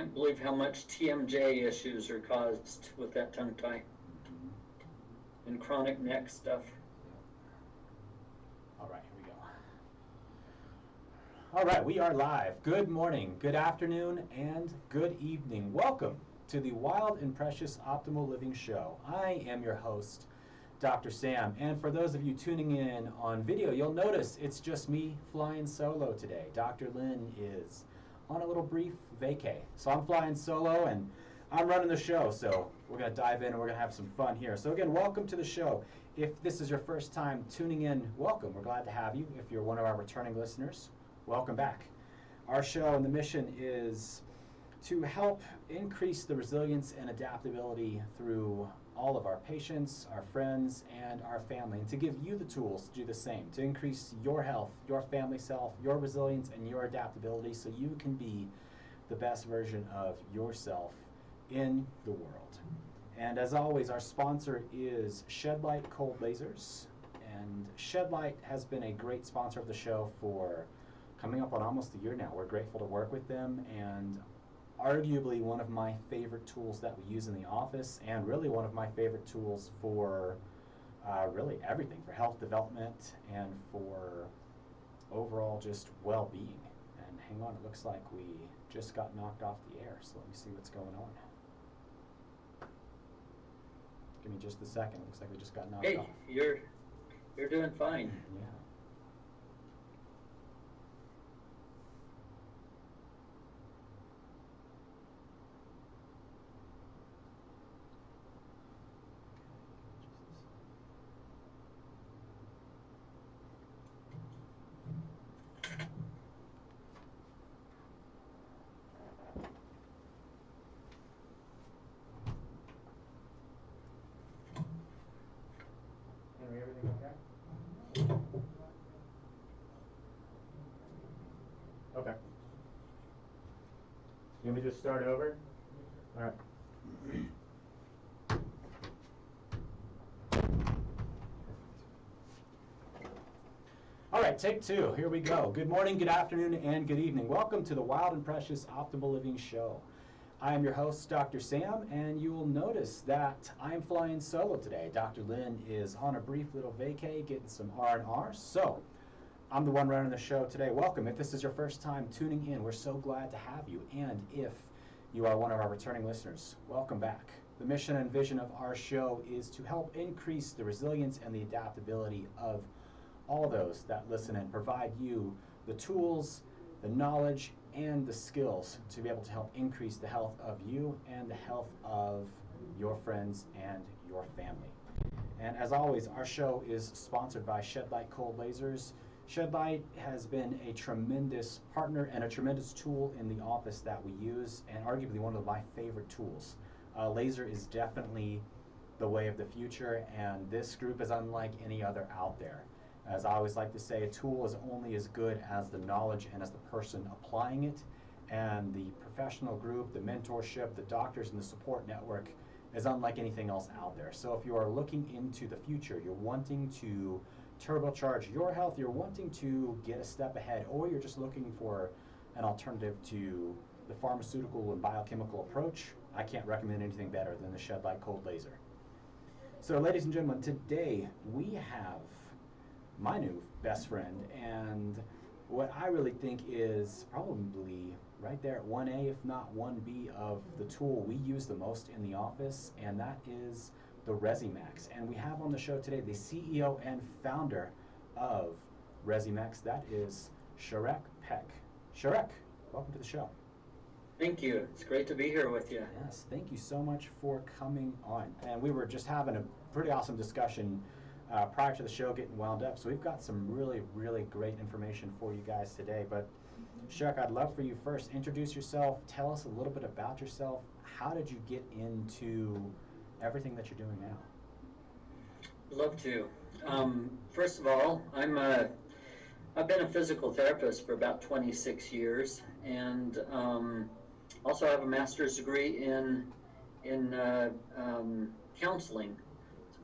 Can't believe how much TMJ issues are caused with that tongue tie and chronic neck stuff. All right, here we go. All right, we are live. Good morning, good afternoon, and good evening. Welcome to the Wild and Precious Optimal Living Show. I am your host, Dr. Sam, and for those of you tuning in on video, you'll notice it's just me flying solo today. Dr. Lynn is on a little brief vacay. So I'm flying solo and I'm running the show. So we're going to dive in and we're going to have some fun here. So again, welcome to the show. If this is your first time tuning in, welcome. We're glad to have you. If you're one of our returning listeners, welcome back. Our show and the mission is to help increase the resilience and adaptability through all of our patients, our friends, and our family, and to give you the tools to do the same, to increase your health, your family's health, your resilience, and your adaptability so you can be the best version of yourself in the world. And as always, our sponsor is Shedlight Cold Lasers, and Shedlight has been a great sponsor of the show for coming up on almost a year now. We're grateful to work with them, and arguably one of my favorite tools that we use in the office, and really one of my favorite tools for really everything, for health development and for overall just well-being. And hang on, it looks like we just got knocked off the air, so let me see what's going on. Give me just a second. Looks like we just got knocked off. Hey, you're doing fine. Yeah. Henry, everything okay? Okay. You want me to just start over? All right. All right, take two. Here we go. Good morning, good afternoon, and good evening. Welcome to the Wild and Precious Optimal Living Show. I am your host, Dr. Sam, and you will notice that I am flying solo today. Dr. Lynn is on a brief little vacay, getting some R&R, so I'm the one running the show today. Welcome. If this is your first time tuning in, we're so glad to have you. And if you are one of our returning listeners, welcome back. The mission and vision of our show is to help increase the resilience and the adaptability of all those that listen and provide you the tools, the knowledge, and the skills to be able to help increase the health of you and the health of your friends and your family. And as always, our show is sponsored by Shedlight Cold Lasers. Shedlight has been a tremendous partner and a tremendous tool in the office that we use, and arguably one of my favorite tools. Laser is definitely the way of the future, and this group is unlike any other out there. As I always like to say, a tool is only as good as the knowledge and as the person applying it, and the professional group, the mentorship, the doctors, and the support network is unlike anything else out there. So if you are looking into the future, you're wanting to turbocharge your health, you're wanting to get a step ahead, or you're just looking for an alternative to the pharmaceutical and biochemical approach, I can't recommend anything better than the Shedlight Cold Laser. So ladies and gentlemen, today we have my new best friend, and what I really think is probably right there at 1A, if not 1B, of the tool we use the most in the office, and that is the Resimax. And we have on the show today the CEO and founder of Resimax, that is Sharek Peck. Sharek, welcome to the show. Thank you. It's great to be here with you. Yes, thank you so much for coming on. And we were just having a pretty awesome discussion prior to the show getting wound up. So we've got some really, really great information for you guys today. But Sharek, I'd love for you first, introduce yourself, tell us a little bit about yourself. How did you get into everything that you're doing now? Love to. First of all, I've been a physical therapist for about 26 years, and also have a master's degree in counseling.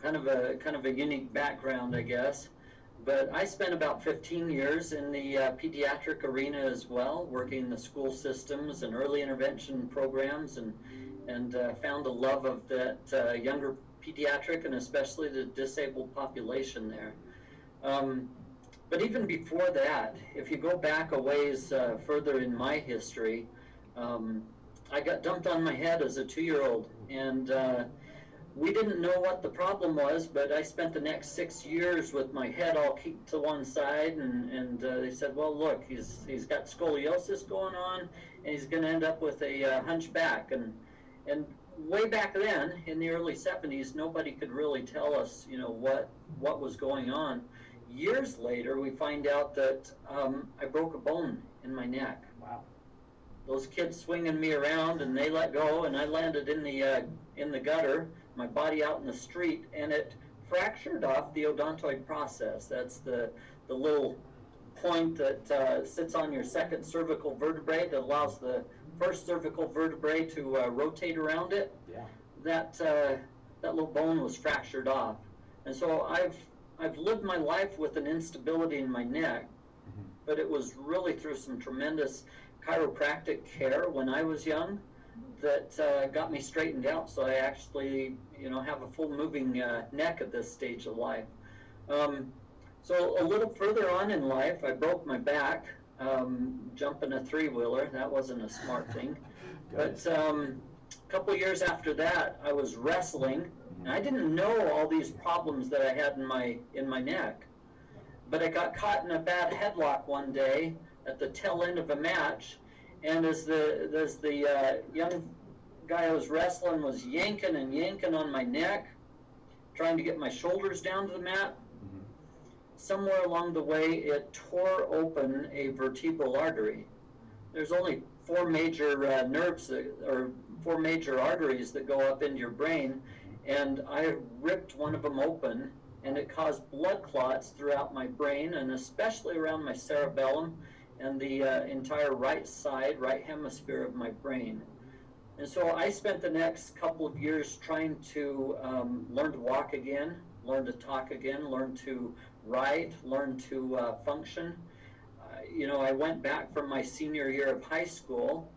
So kind of a unique background, I guess. But I spent about 15 years in the pediatric arena as well, working in the school systems and early intervention programs, and found a love of that younger pediatric and especially the disabled population there. But even before that, if you go back a ways further in my history, I got dumped on my head as a 2-year-old, and we didn't know what the problem was, but I spent the next 6 years with my head all kicked to one side, and they said, well, look, he's got scoliosis going on, and he's going to end up with a hunchback. And way back then, in the early 70s, nobody could really tell us, what was going on. Years later, we find out that I broke a bone in my neck. Wow. Those kids swinging me around, and they let go, and I landed in the gutter, my body out in the street, and it fractured off the odontoid process. That's the little point that sits on your second cervical vertebrae that allows the first cervical vertebrae to rotate around it. Yeah. That little bone was fractured off, and so I've lived my life with an instability in my neck, but it was really through some tremendous chiropractic care when I was young that got me straightened out, so I actually have a full moving neck at this stage of life. So a little further on in life, I broke my back jumping a 3-wheeler. That wasn't a smart thing. But a couple of years after that, I was wrestling, and I didn't know all these problems that I had in my neck. But I got caught in a bad headlock one day at the tail end of a match, and as the young guy I was wrestling was yanking and yanking on my neck, trying to get my shoulders down to the mat, somewhere along the way it tore open a vertebral artery. There's only 4 major nerves or 4 major arteries that go up into your brain, and I ripped one of them open, and it caused blood clots throughout my brain, and especially around my cerebellum and the entire right hemisphere of my brain. And so I spent the next couple of years trying to learn to walk again, learn to talk again, learn to write, learn to function. I went back from my senior year of high school,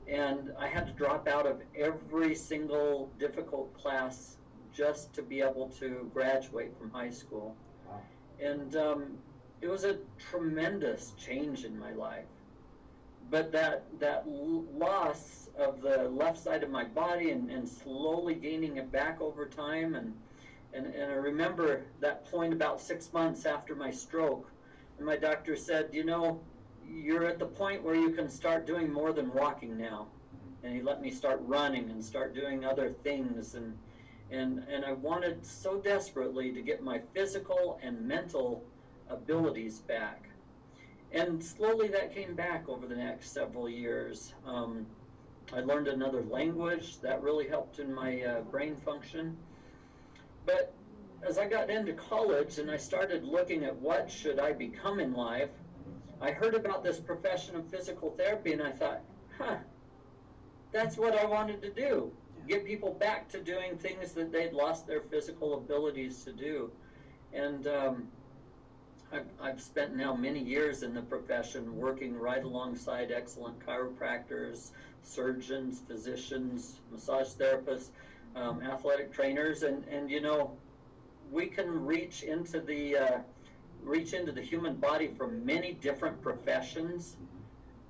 and I had to drop out of every single difficult class just to be able to graduate from high school. Wow. And it was a tremendous change in my life. But that loss of the left side of my body and slowly gaining it back over time, and I remember that point about 6 months after my stroke, and my doctor said, you're at the point where you can start doing more than walking now. And he let me start running and start doing other things, and I wanted so desperately to get my physical and mental abilities back. And slowly that came back over the next several years. I learned another language. That really helped in my brain function. But as I got into college and I started looking at what should I become in life, I heard about this profession of physical therapy, and I thought, that's what I wanted to do. Get people back to doing things that they'd lost their physical abilities to do. And I've spent now many years in the profession working right alongside excellent chiropractors, surgeons, physicians, massage therapists, athletic trainers, and we can reach into the human body from many different professions,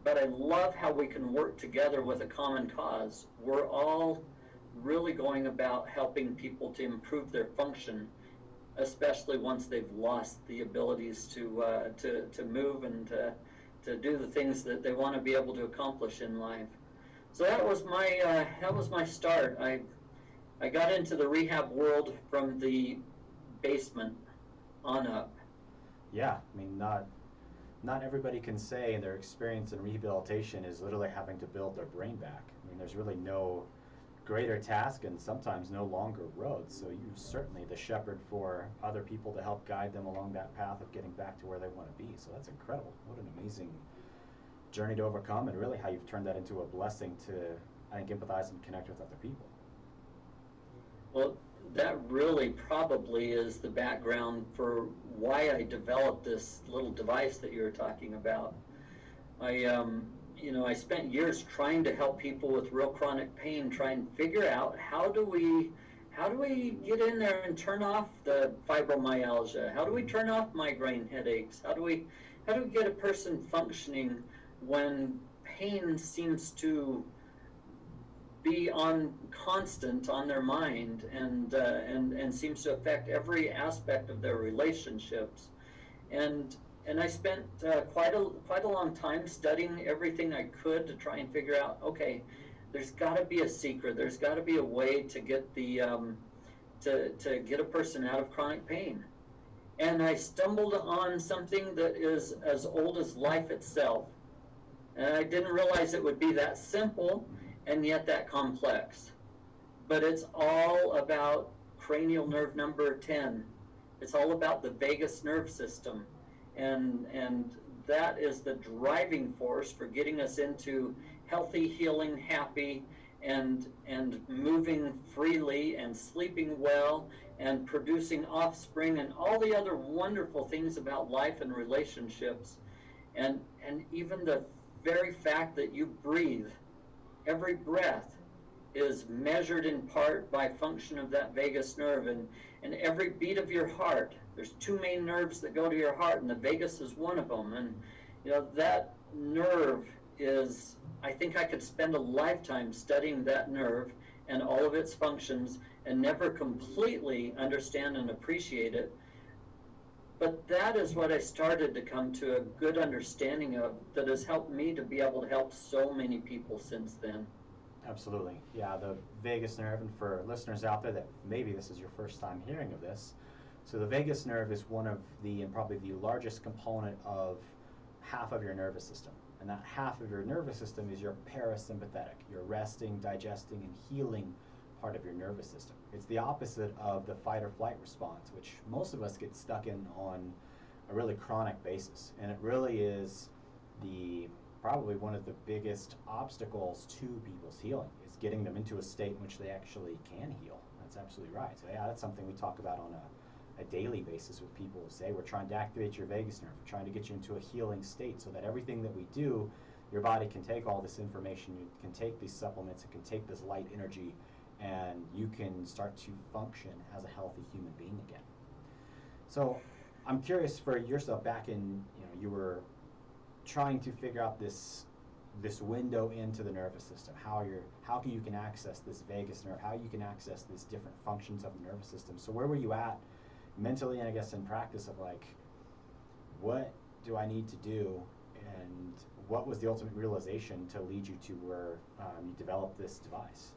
but I love how we can work together with a common cause. We're all really going about helping people to improve their function, especially once they've lost the abilities to move and to do the things that they want to be able to accomplish in life. So that was my start. I got into the rehab world from the basement on up. Yeah, I mean, not everybody can say their experience in rehabilitation is literally having to build their brain back. I mean, there's really no greater task and sometimes no longer road. So you're certainly the shepherd for other people to help guide them along that path of getting back to where they want to be. So that's incredible. What an amazing journey to overcome, and really how you've turned that into a blessing to, I think, empathize and connect with other people. Well, that really probably is the background for why I developed this little device that you were talking about. I spent years trying to help people with real chronic pain, try and figure out how do we get in there and turn off the fibromyalgia? How do we turn off migraine headaches? How do we get a person functioning when pain seems to be on constant on their mind and seems to affect every aspect of their relationships. And I spent quite a long time studying everything I could to try and figure out, okay, there's got to be a secret. There's got to be a way to get to get a person out of chronic pain. And I stumbled on something that is as old as life itself. And I didn't realize it would be that simple and yet that complex. But it's all about cranial nerve number 10. It's all about the vagus nerve system. And that is the driving force for getting us into healthy, healing, happy, and moving freely and sleeping well and producing offspring and all the other wonderful things about life and relationships. And even the very fact that you breathe, every breath is measured in part by function of that vagus nerve, and every beat of your heart, there's two main nerves that go to your heart, and the vagus is one of them. And that nerve is, I think I could spend a lifetime studying that nerve and all of its functions and never completely understand and appreciate it. But that is what I started to come to a good understanding of, that has helped me to be able to help so many people since then. Absolutely. Yeah, the vagus nerve, and for listeners out there that maybe this is your first time hearing of this, so the vagus nerve is one of the, and probably the largest component of half of your nervous system. And that half of your nervous system is your parasympathetic, your resting, digesting, and healing part of your nervous system. It's the opposite of the fight or flight response, which most of us get stuck in on a really chronic basis. And it really is probably one of the biggest obstacles to people's healing, is getting them into a state in which they actually can heal. That's absolutely right. So yeah, that's something we talk about on a daily basis with people who say, we're trying to activate your vagus nerve, we're trying to get you into a healing state so that everything that we do, your body can take all this information, you can take these supplements, it can take this light energy, and you can start to function as a healthy human being again. So I'm curious for yourself, back in, you were trying to figure out this window into the nervous system, how you can access this vagus nerve, how you can access these different functions of the nervous system. So where were you at mentally, and I guess in practice, of like, what do I need to do, and what was the ultimate realization to lead you to where you developed this device?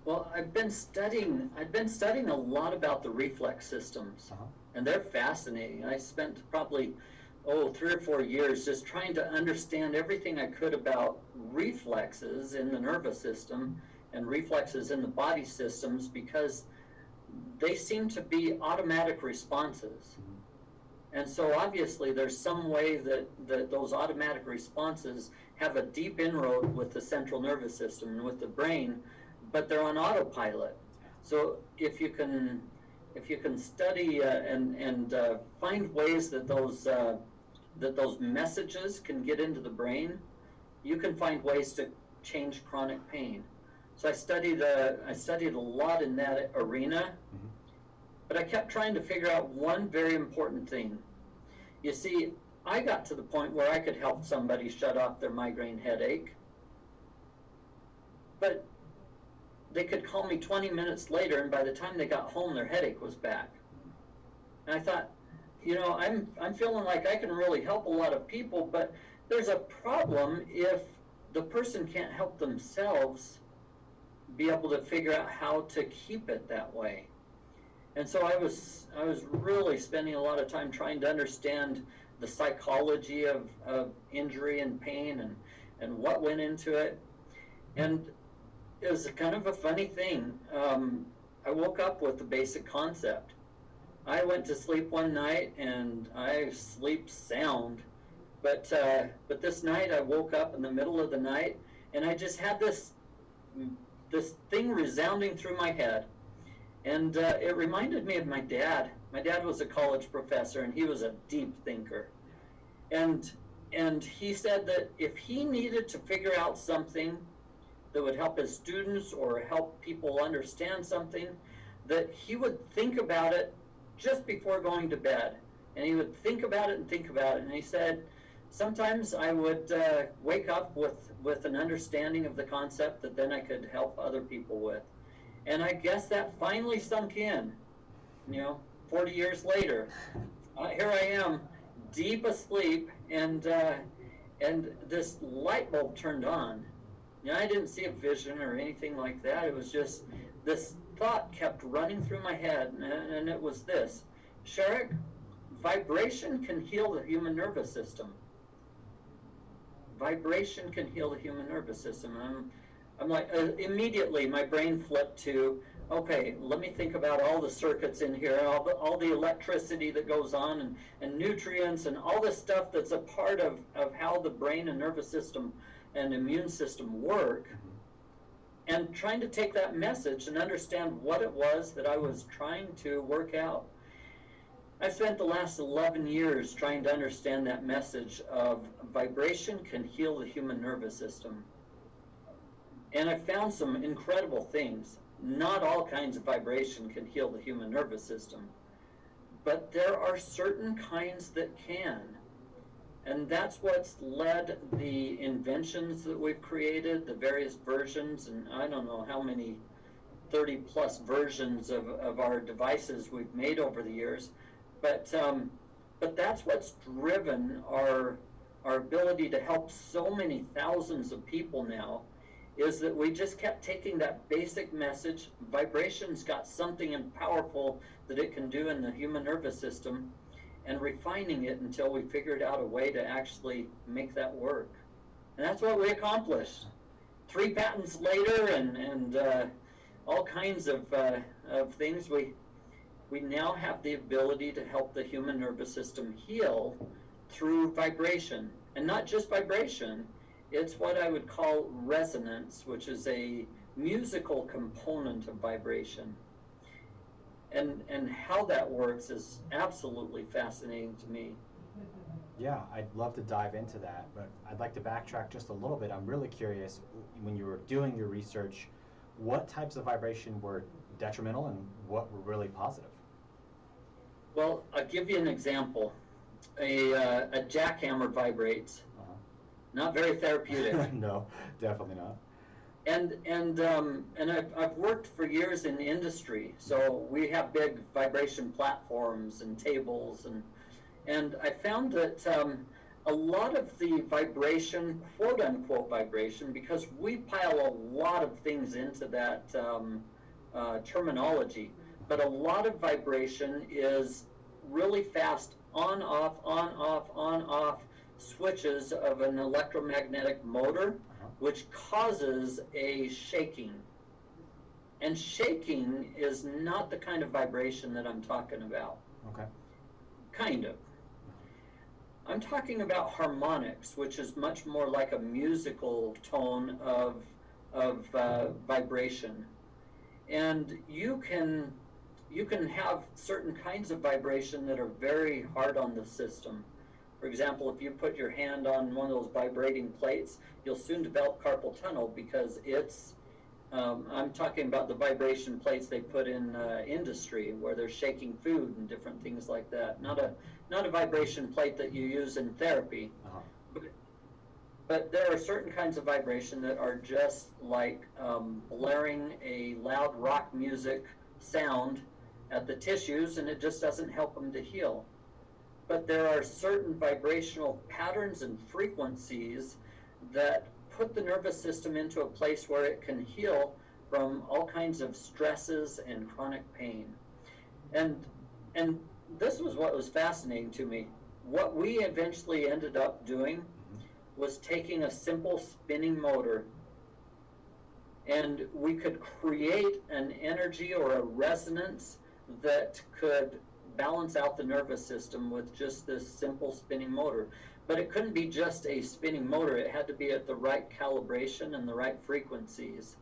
Well, I've been studying a lot about the reflex systems, and they're fascinating. I spent probably 3 or 4 years just trying to understand everything I could about reflexes in the nervous system and reflexes in the body systems, because they seem to be automatic responses. And so obviously there's some way that those automatic responses have a deep inroad with the central nervous system and with the brain, but they're on autopilot. So if you can study and find ways that those messages can get into the brain, you can find ways to change chronic pain. So I studied a lot in that arena, but I kept trying to figure out one very important thing. You see, I got to the point where I could help somebody shut off their migraine headache, but they could call me 20 minutes later, and by the time they got home, their headache was back. And I thought, I'm feeling like I can really help a lot of people, but there's a problem if the person can't help themselves be able to figure out how to keep it that way. And so I was really spending a lot of time trying to understand the psychology of injury and pain and what went into it. And it was kind of a funny thing. I woke up with the basic concept. I went to sleep one night and I sleep sound, but this night I woke up in the middle of the night and I just had this thing resounding through my head, And it reminded me of my dad. My dad was a college professor, and he was a deep thinker. And he said that if he needed to figure out something that would help his students or help people understand something, that he would think about it just before going to bed. And he would think about it and think about it. And he said, sometimes I would wake up with an understanding of the concept that then I could help other people with. And I guess that finally sunk in, 40 years later. Here I am, deep asleep, and this light bulb turned on. I didn't see a vision or anything like that. It was just this thought kept running through my head, and it was this: Sherrick, vibration can heal the human nervous system. Vibration can heal the human nervous system. I'm like, immediately my brain flipped to, okay, let me think about all the circuits in here, all the electricity that goes on, and nutrients, and all this stuff that's a part of how the brain and nervous system and immune system work, and trying to take that message and understand what it was that I was trying to work out. I've spent the last 11 years trying to understand that message of vibration can heal the human nervous system. And I've found some incredible things. Not all kinds of vibration can heal the human nervous system, but there are certain kinds that can. And that's what's led the inventions that we've created, the various versions, and I don't know how many 30 plus versions of our devices we've made over the years. But that's what's driven our ability to help so many thousands of people now, is that we just kept taking that basic message. Vibration's got something powerful that it can do in the human nervous system, and refining it until we figured out a way to actually make that work. And that's what we accomplished. 3 patents later, and all kinds of things, we now have the ability to help the human nervous system heal through vibration. And not just vibration, it's what I would call resonance, which is a musical component of vibration. And how that works is absolutely fascinating to me. Yeah, I'd love to dive into that, but I'd like to backtrack just a little bit. I'm really curious, when you were doing your research, what types of vibration were detrimental and what were really positive? Well, I'll give you an example. A jackhammer vibrates. Not very therapeutic. No, definitely not. And I've worked for years in the industry, so we have big vibration platforms and tables, and I found that a lot of the vibration, quote unquote vibration, because we pile a lot of things into that terminology, but a lot of vibration is really fast on off switches of an electromagnetic motor, which causes a shaking. And shaking is not the kind of vibration that I'm talking about. Okay. Kind of. I'm talking about harmonics, which is much more like a musical tone of vibration. And you can have certain kinds of vibration that are very hard on the system. For example, if you put your hand on one of those vibrating plates, you'll soon develop carpal tunnel, because it's, I'm talking about the vibration plates they put in industry, where they're shaking food and different things like that. Not a vibration plate that you use in therapy. But there are certain kinds of vibration that are just like blaring a loud rock music sound at the tissues, and it just doesn't help them to heal. But there are certain vibrational patterns and frequencies that put the nervous system into a place where it can heal from all kinds of stresses and chronic pain. And this was what was fascinating to me. What we eventually ended up doing was taking a simple spinning motor, and we could create an energy or a resonance that could balance out the nervous system with just this simple spinning motor. But it couldn't be just a spinning motor. It had to be at the right calibration and the right frequencies.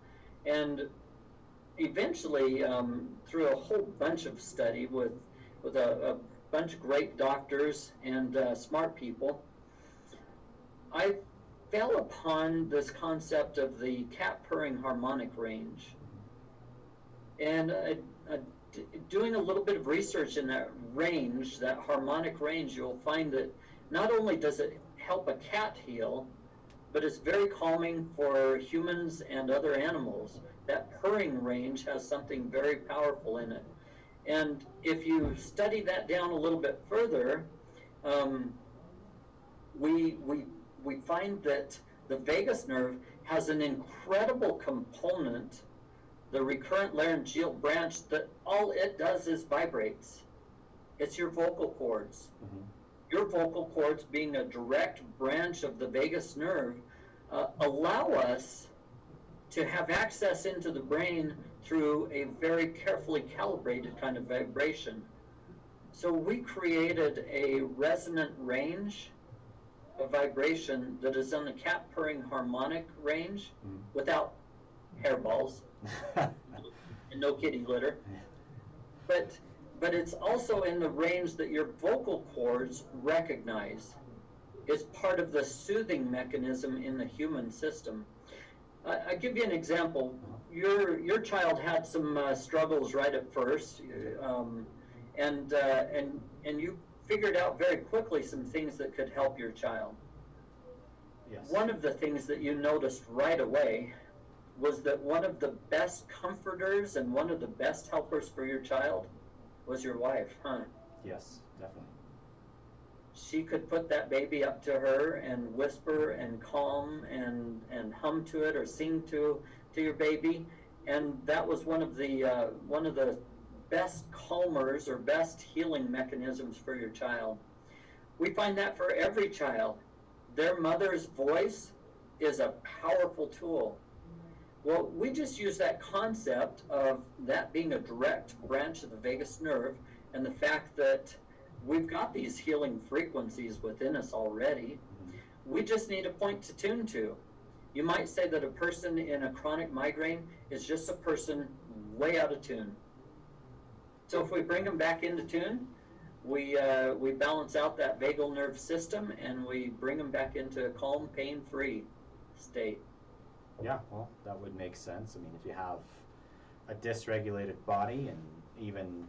And eventually, through a whole bunch of study with a bunch of great doctors and smart people, I fell upon this concept of the cat purring harmonic range. And doing a little bit of research in that range, that harmonic range, you'll find that not only does it help a cat heal, but it's very calming for humans and other animals. That purring range has something very powerful in it. And if you study that down a little bit further, um, we, we, we find that the vagus nerve has an incredible component, the recurrent laryngeal branch, that all it does is vibrates. It's your vocal cords. Mm-hmm. Your vocal cords, being a direct branch of the vagus nerve, allow us to have access into the brain through a very carefully calibrated kind of vibration. So we created a resonant range of vibration that is on the cat purring harmonic range without hairballs and no kitty litter. But it's also in the range that your vocal cords recognize. It's part of the soothing mechanism in the human system. I'll give you an example. Your child had some struggles right at first, and you figured out very quickly some things that could help your child. Yes. One of the things that you noticed right away was that one of the best comforters and one of the best helpers for your child was your wife, huh? Yes, definitely. She could put that baby up to her and whisper and calm and hum to it or sing to your baby, and that was one of the best calmers or best healing mechanisms for your child. We find that for every child. Their mother's voice is a powerful tool. Well, we just use that concept of that being a direct branch of the vagus nerve and the fact that we've got these healing frequencies within us already. We just need a point to tune to. You might say that a person in a chronic migraine is just a person way out of tune. So if we bring them back into tune, we balance out that vagal nerve system and we bring them back into a calm, pain-free state. Yeah, well, that would make sense. I mean, if you have a dysregulated body, and even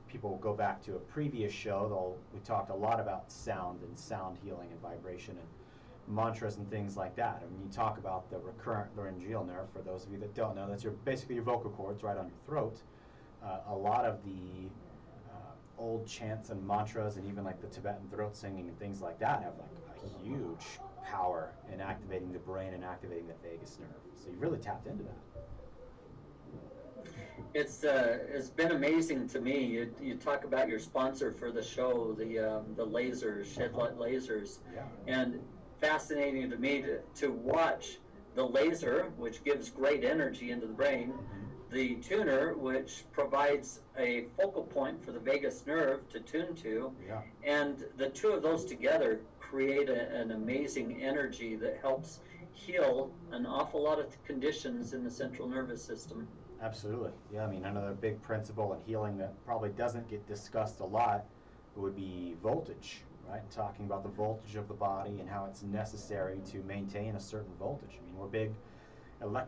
people go back to a previous show, we talked a lot about sound and sound healing and vibration and mantras and things like that. I mean, you talk about the recurrent laryngeal nerve. For those of you that don't know, that's basically your vocal cords right on your throat. A lot of the old chants and mantras, and even like the Tibetan throat singing and things like that, have like a huge power in activating the brain and activating the vagus nerve. So you've really tapped into that. It's been amazing to me. You talk about your sponsor for the show, the lasers, shed light lasers, Yeah. and fascinating to me to watch the laser, which gives great energy into the brain, the tuner, which provides a focal point for the vagus nerve to tune to, Yeah. and the two of those together create an amazing energy that helps heal an awful lot of conditions in the central nervous system. Absolutely. Yeah, I mean, another big principle in healing that probably doesn't get discussed a lot would be voltage, right? Talking about the voltage of the body and how it's necessary to maintain a certain voltage. I mean,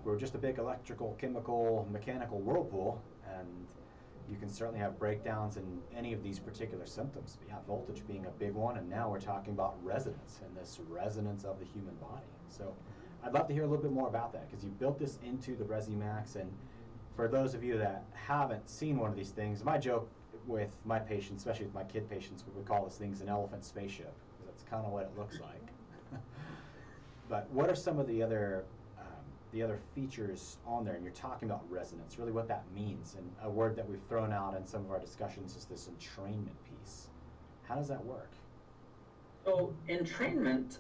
we're just a big electrical, chemical, mechanical whirlpool, and you can certainly have breakdowns in any of these particular symptoms. But yeah, voltage being a big one, and now we're talking about resonance and this resonance of the human body. So I'd love to hear a little bit more about that, because you built this into the ResiMax, and for those of you that haven't seen one of these things, my joke with my patients, especially with my kid patients, we would call this things an elephant spaceship, because that's kind of what it looks like. But what are some of the other features on there? And you're talking about resonance, really what that means, and a word that we've thrown out in some of our discussions is this entrainment piece. How does that work? So entrainment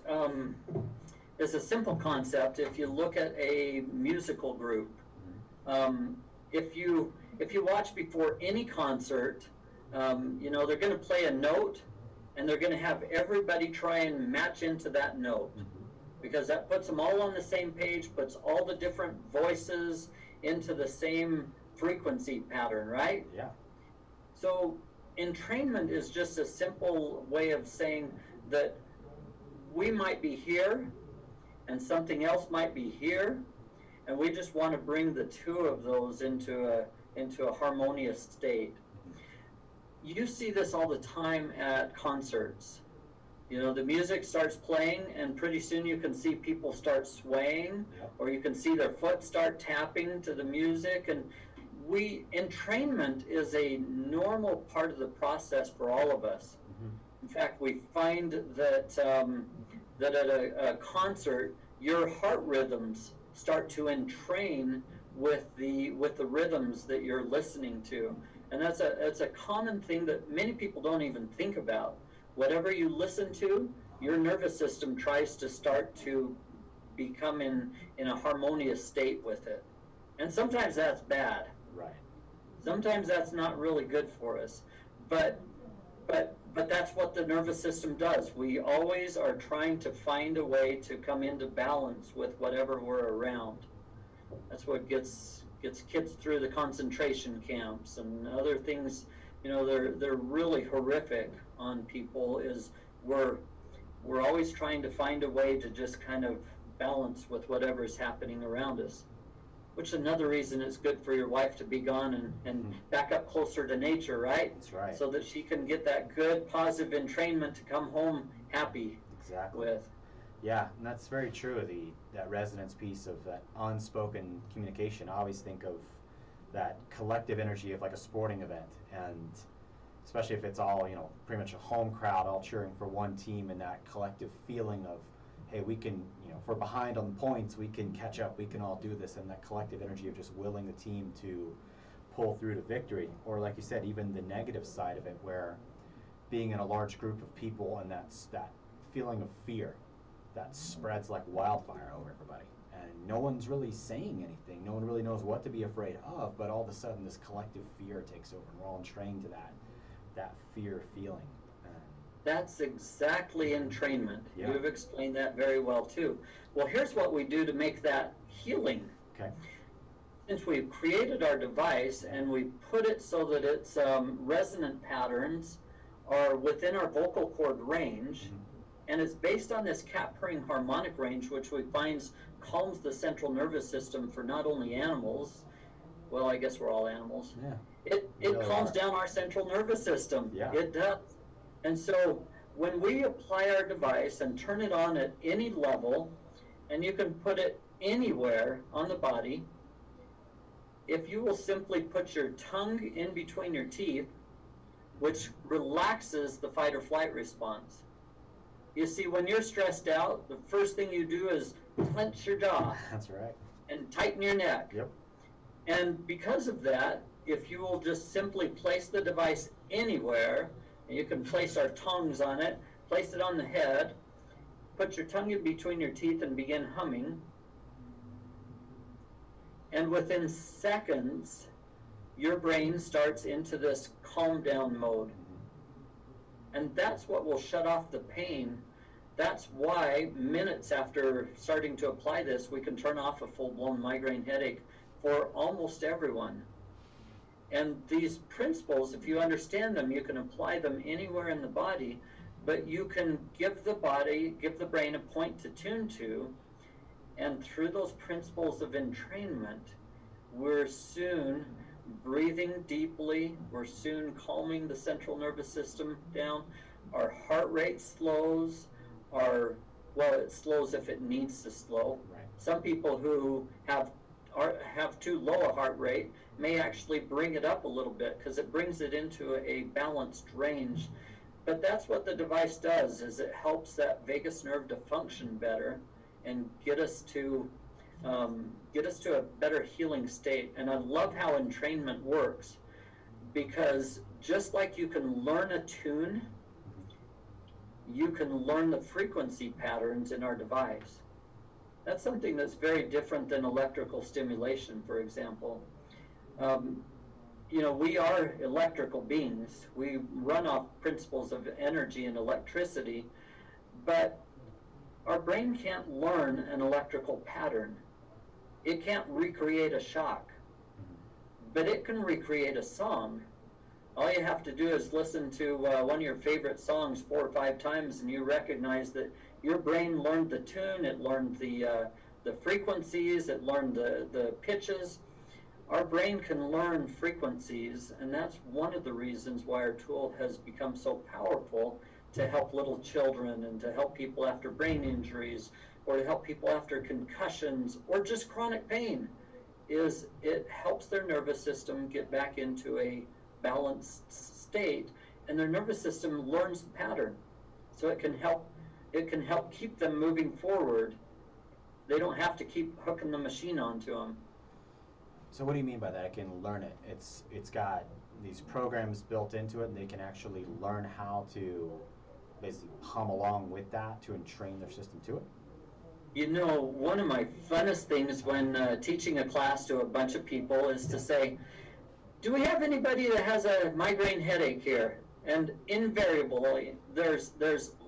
is a simple concept. If you look at a musical group, if you watch before any concert, they're going to play a note, and they're going to have everybody try and match into that note, because that puts them all on the same page, puts all the different voices into the same frequency pattern, right? Yeah. So entrainment is just a simple way of saying that we might be here and something else might be here, and we just want to bring the two of those into a harmonious state. You see this all the time at concerts. You know, the music starts playing, and pretty soon you can see people start swaying, Yep. or you can see their foot start tapping to the music. And entrainment is a normal part of the process for all of us. In fact, we find that that at a concert, your heart rhythms start to entrain with the rhythms that you're listening to, and that's a common thing that many people don't even think about. Whatever you listen to, your nervous system tries to start to become in a harmonious state with it, and sometimes that's bad. Right. Sometimes that's not really good for us, but that's what the nervous system does. We always are trying to find a way to come into balance with whatever we're around. That's what gets kids through the concentration camps and other things. You know, they're really horrific on people. Is we're always trying to find a way to just kind of balance with whatever's happening around us. Which is another reason it's good for your wife to be gone and back up closer to nature, right? That's right. So that she can get that good, positive entrainment to come home happy. Exactly. With. Yeah, and that's very true. That resonance piece of that unspoken communication. I always think of that collective energy of like a sporting event, and especially if it's all, you know, pretty much a home crowd all cheering for one team, and that collective feeling of, hey, we can, you know, if we're behind on the points, we can catch up, we can all do this, and that collective energy of just willing the team to pull through to victory. Or like you said, even the negative side of it, where being in a large group of people and that feeling of fear that spreads like wildfire over everybody. And no one's really saying anything. No one really knows what to be afraid of, but all of a sudden this collective fear takes over, and we're all entrained to that fear feeling. That's exactly entrainment. Yeah. You've explained that very well too. Well, here's what we do to make that healing. Okay. Since we've created our device and we put it so that its resonant patterns are within our vocal cord range, and it's based on this cap-purring harmonic range, which we find calms the central nervous system for not only animals, well, I guess we're all animals. Yeah. It really calms are. down our central nervous system. Yeah. It does. And so when we apply our device and turn it on at any level, and you can put it anywhere on the body, if you will simply put your tongue in between your teeth, which relaxes the fight or flight response. You see, when you're stressed out, the first thing you do is clench your jaw. That's right. And tighten your neck. Yep. And because of that, if you will just simply place the device anywhere, and you can place our tongues on it, place it on the head, put your tongue in between your teeth and begin humming. And within seconds, your brain starts into this calm down mode. And that's what will shut off the pain. That's why minutes after starting to apply this, we can turn off a full-blown migraine headache for almost everyone. And these principles, if you understand them, you can apply them anywhere in the body, but you can give the brain a point to tune to, and through those principles of entrainment, we're soon breathing deeply, we're soon calming the central nervous system down, our heart rate slows, it slows if it needs to slow. Right. Some people who have too low a heart rate may actually bring it up a little bit because it brings it into a balanced range. But that's what the device does, is it helps that vagus nerve to function better and get us to a better healing state. And I love how entrainment works, because just like you can learn a tune, you can learn the frequency patterns in our device. That's something that's very different than electrical stimulation, for example. You know, we are electrical beings. We run off principles of energy and electricity, but our brain can't learn an electrical pattern. It can't recreate a shock, but it can recreate a song. All you have to do is listen to one of your favorite songs 4 or 5 times, and you recognize that your brain learned the tune, it learned the frequencies, it learned the pitches. Our brain can learn frequencies, and that's one of the reasons why our tool has become so powerful to help little children and to help people after brain injuries or to help people after concussions or just chronic pain. Is it helps their nervous system get back into a balanced state, and their nervous system learns the pattern, so it can help keep them moving forward. They don't have to keep hooking the machine onto them. So what do you mean by that? I can learn it. It's got these programs built into it, and they can actually learn how to basically hum along with that to entrain their system to it. You know, one of my funnest things when teaching a class to a bunch of people is to say, do we have anybody that has a migraine headache here? And invariably, there's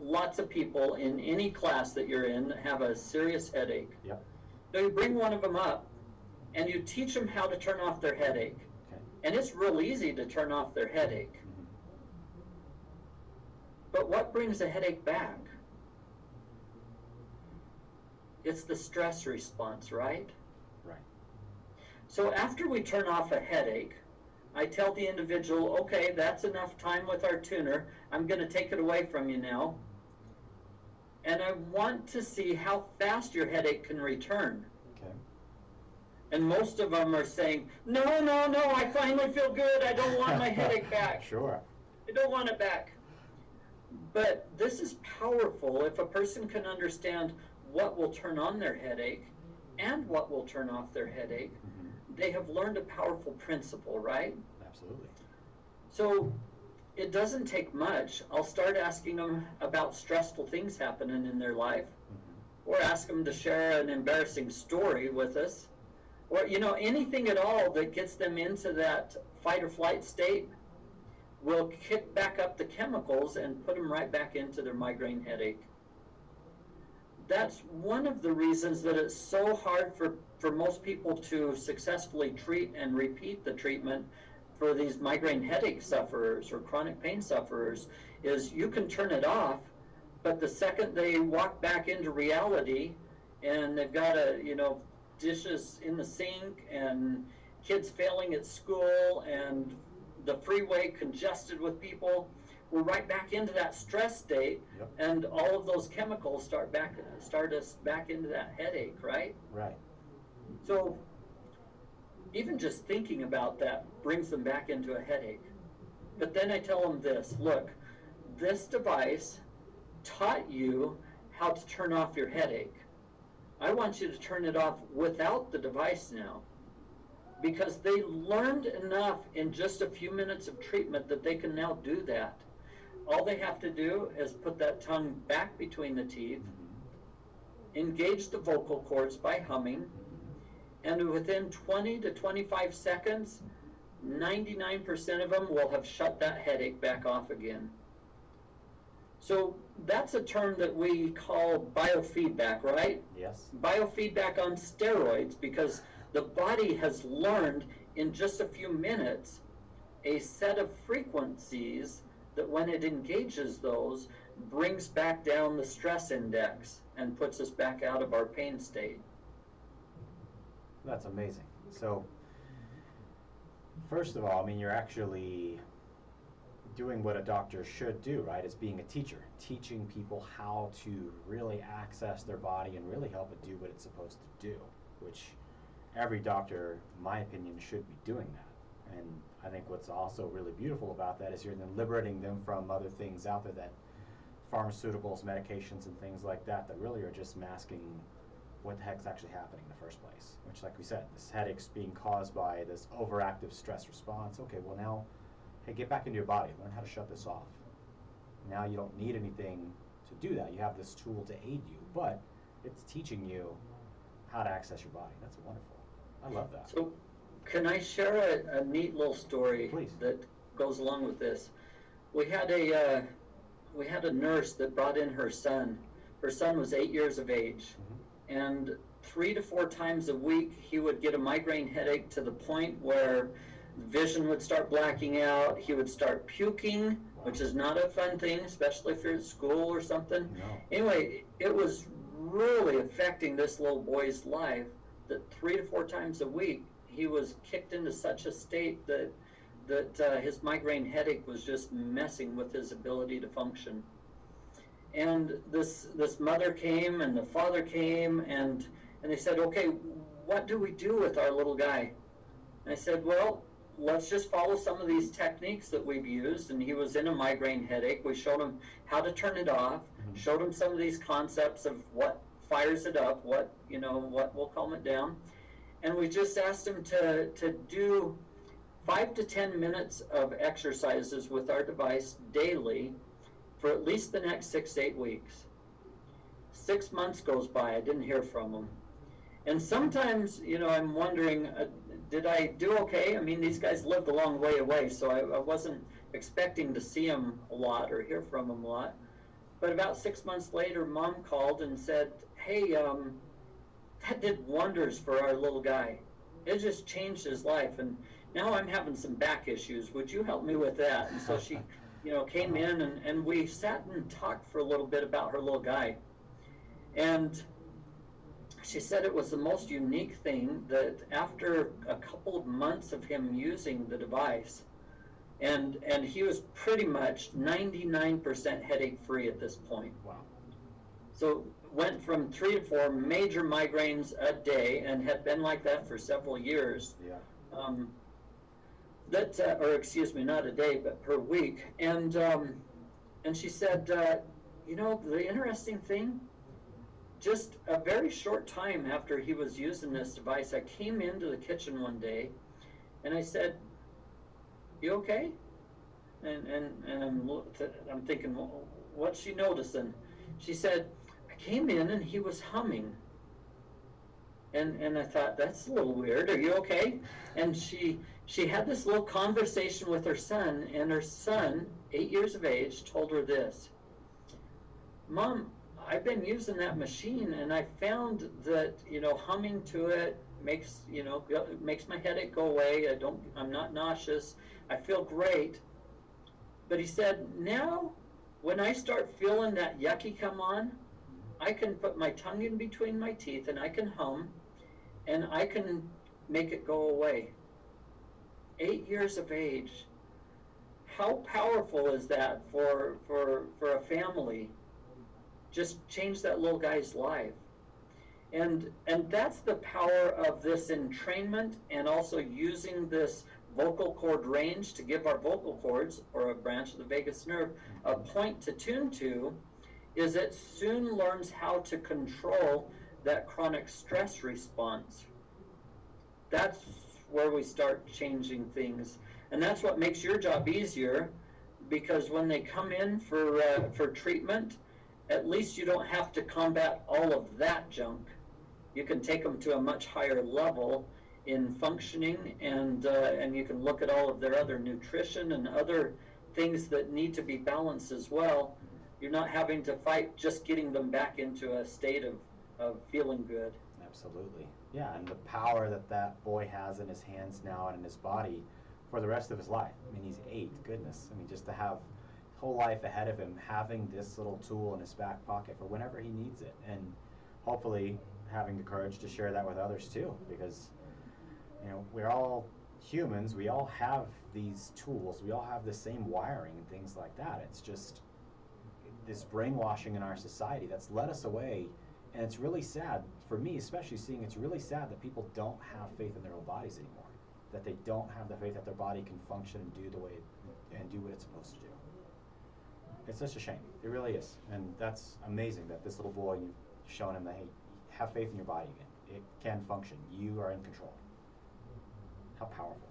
lots of people in any class that you're in that have a serious headache. Yep. So you bring one of them up, and you teach them how to turn off their headache. Okay. And it's real easy to turn off their headache. Mm-hmm. But what brings a headache back? It's the stress response, right? Right. So after we turn off a headache, I tell the individual, okay, that's enough time with our tuner. I'm going to take it away from you now. And I want to see how fast your headache can return. Okay. And most of them are saying, no, I finally feel good. I don't want my headache back. Sure. I don't want it back. But this is powerful if a person can understand what will turn on their headache and what will turn off their headache. Mm-hmm. They have learned a powerful principle, right? Absolutely. So it doesn't take much. I'll start asking them about stressful things happening in their life, Mm-hmm. or ask them to share an embarrassing story with us, or anything at all that gets them into that fight or flight state will kick back up the chemicals and put them right back into their migraine headache. That's one of the reasons that it's so hard for most people to successfully treat and repeat the treatment for these migraine headache sufferers or chronic pain sufferers, is you can turn it off, but the second they walk back into reality and they've got dishes in the sink and kids failing at school and the freeway congested with people, we're right back into that stress state. Yep. And all of those chemicals start us back into that headache, right? Right. So even just thinking about that brings them back into a headache. But then I tell them this, look, this device taught you how to turn off your headache. I want you to turn it off without the device now, because they learned enough in just a few minutes of treatment that they can now do that. All they have to do is put that tongue back between the teeth, Mm-hmm. engage the vocal cords by humming, and within 20 to 25 seconds, 99% of them will have shut that headache back off again. So that's a term that we call biofeedback, right? Yes. Biofeedback on steroids, because the body has learned in just a few minutes a set of frequencies that when it engages those, brings back down the stress index and puts us back out of our pain state. That's amazing. So, first of all, I mean, you're actually doing what a doctor should do, right? As being a teacher, teaching people how to really access their body and really help it do what it's supposed to do, which every doctor, in my opinion, should be doing that. And I think what's also really beautiful about that is you're then liberating them from other things out there, that pharmaceuticals, medications, and things like that really are just masking what the heck's actually happening in the first place. Which, like we said, this headache's being caused by this overactive stress response. Okay, well now, hey, get back into your body. Learn how to shut this off. Now you don't need anything to do that. You have this tool to aid you, but it's teaching you how to access your body. That's wonderful. I love that. So can I share a neat little story Please. that goes along with this? We had a nurse that brought in her son. Her son was 8 years of age, Mm-hmm. and 3 to 4 times a week, he would get a migraine headache to the point where vision would start blacking out. He would start puking, which is not a fun thing, especially if you're at school or something. No. Anyway, it was really affecting this little boy's life that 3 to 4 times a week he was kicked into such a state that his migraine headache was just messing with his ability to function. And this mother came and the father came, and they said, okay, what do we do with our little guy? And I said, well, let's just follow some of these techniques that we've used. And he was in a migraine headache. We showed him how to turn it off, showed him some of these concepts of what fires it up, what will calm it down. And we just asked him to do 5 to 10 minutes of exercises with our device daily for at least the next 6 to 8 weeks. 6 months goes by, I didn't hear from him. And sometimes, I'm wondering, did I do okay? I mean, these guys lived a long way away, so I wasn't expecting to see them a lot or hear from them a lot. But about 6 months later, Mom called and said, hey, that did wonders for our little guy. It just changed his life, and now I'm having some back issues. Would you help me with that? And so she came in, and we sat and talked for a little bit about her little guy. And she said it was the most unique thing that after a couple of months of him using the device, and he was pretty much 99% headache free at this point. Wow. So went from 3 to 4 major migraines a day and had been like that for several years. Yeah. Or excuse me, not a day, but per week. And she said, the interesting thing, just a very short time after he was using this device, I came into the kitchen one day, and I said, "You okay?" And I'm thinking, well, what's she noticing? She said, "I came in and he was humming." And I thought, that's a little weird. Are you okay? And she had this little conversation with her son, and her son, 8 years of age, told her this: "Mom, I've been using that machine, and I found that humming to it makes my headache go away. I'm not nauseous. I feel great." But he said, now when I start feeling that yucky come on, I can put my tongue in between my teeth and I can hum, and I can make it go away. 8 years of age. How powerful is that for a family? Just change that little guy's life. And that's the power of this entrainment, and also using this vocal cord range to give our vocal cords, or a branch of the vagus nerve, a point to tune to, is it soon learns how to control that chronic stress response. That's where we start changing things. And that's what makes your job easier, because when they come in for treatment, at least you don't have to combat all of that junk. You can take them to a much higher level in functioning, and you can look at all of their other nutrition and other things that need to be balanced as well. You're not having to fight just getting them back into a state of feeling good. Absolutely. Yeah, and the power that boy has in his hands now and in his body for the rest of his life. I mean, he's 8, goodness. I mean, just to have his whole life ahead of him, having this little tool in his back pocket for whenever he needs it, and hopefully having the courage to share that with others too, because we're all humans, we all have these tools, we all have the same wiring and things like that. It's just this brainwashing in our society that's led us away, and it's really sad, for me especially, seeing it's really sad that people don't have faith in their own bodies anymore, that they don't have the faith that their body can function and do what it's supposed to do. It's such a shame, it really is, and that's amazing that this little boy, you've shown him that, hey, have faith in your body again. It can function. You are in control. How powerful.